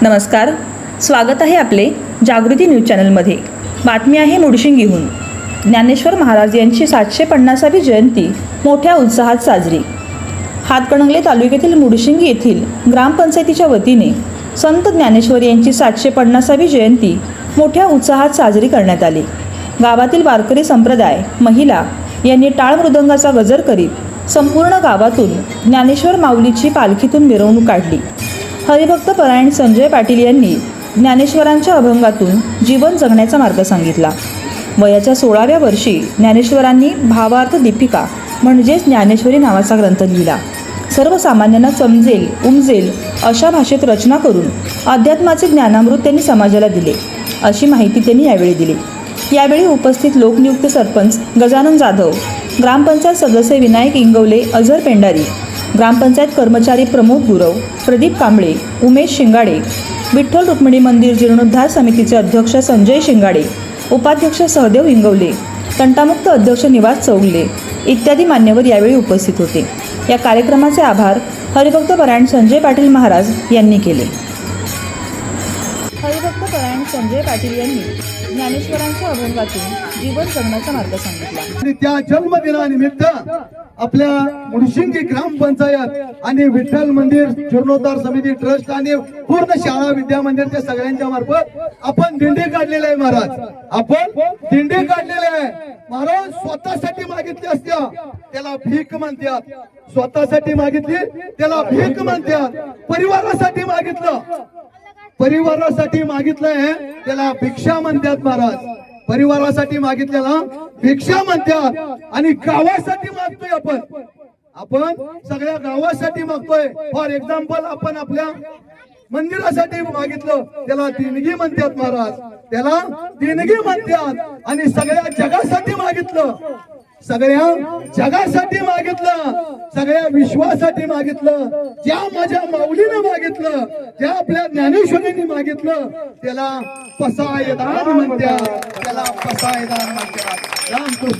नमस्कार, स्वागत आहे आपले जागृती न्यूज चॅनलमध्ये। बातमी आहे मुडशिंगीहून। ज्ञानेश्वर महाराज यांची 750वी जयंती मोठ्या उत्साहात साजरी। हातकणंगले तालुक्यातील मुडशिंगी येथील ग्रामपंचायतीच्या वतीने संत ज्ञानेश्वर यांची 750वी जयंती मोठ्या उत्साहात साजरी करण्यात आली। गावातील वारकरी संप्रदाय, महिला यांनी टाळ मृदंगाचा गजर करीत संपूर्ण गावातून ज्ञानेश्वर माऊलीची पालखीतून मिरवणूक काढली। हरिभक्त परायण संजय पाटील यांनी ज्ञानेश्वरांच्या अभंगातून जीवन जगण्याचा मार्ग सांगितला। वयाच्या 16व्या वर्षी ज्ञानेश्वरांनी भावार्थ दीपिका म्हणजेच ज्ञानेश्वरी नावाचा ग्रंथ लिहिला। सर्वसामान्यांना समजेल उमजेल अशा भाषेत रचना करून अध्यात्माचे ज्ञानामृत त्यांनी समाजाला दिले, अशी माहिती त्यांनी यावेळी दिली। यावेळी उपस्थित लोकनियुक्त सरपंच गजानन जाधव, ग्रामपंचायत सदस्य विनायक इंगवले, अझर पेंडारी, ग्रामपंचायत कर्मचारी प्रमोद गुरव, प्रदीप कांबळे, उमेश शिंगाडे, विठ्ठल रुक्मिणी मंदिर जीर्णोद्धार समितीचे अध्यक्ष संजय शिंगाडे, उपाध्यक्ष सहदेव इंगवले, तंटामुक्त अध्यक्ष निवास चौगले इत्यादी मान्यवर यावेळी उपस्थित होते। या कार्यक्रमाचे आभार हरिभक्त परायण संजय पाटील महाराज यांनी केले। हरिभक्त परायण संजय पाटील यांनी ज्ञानेश्वरांच्या अभंगातून जीवन जगण्याचा मार्ग सांगितला। त्या जन्मदिनानिमित्त आपल्या मुडशिंगी ग्रामपंचायत आणि विठ्ठल मंदिर जीर्णोद्धार समिती ट्रस्ट आणि पूर्ण शाळा विद्या मंदिरच्या सगळ्यांच्या मार्फत आपण दिंडी काढलेली आहे। महाराज, आपण दिंडी काढलेली आहे। महाराज स्वतःसाठी मागितली असत्या त्याला भीक म्हणतात, स्वतःसाठी मागितली त्याला भीक म्हणतात, परिवारासाठी मागितलंय त्याला भिक्षा म्हणतात। महाराज, परिवारासाठी मागितलेला भिक्षा म्हणतात आणि गावासाठी मागतोय आपण सगळ्या गावासाठी मागतोय। फॉर एक्झाम्पल आपण आपल्या मंदिरासाठी मागितलं त्याला देणगी म्हणतात। महाराज, त्याला देणगी म्हणतात। आणि सगळ्या जगासाठी मागितलं, सगळ्या जगासाठी मागितलं, सगळ्या विश्वासाठी मागितलं, ज्या माझ्या माऊलीने मागितलं, ज्या आपल्या ज्ञानेश्वरीने मागितलं त्याला पसायदान म्हणतात, त्याला पसायदान म्हणतात। रामकृष्ण।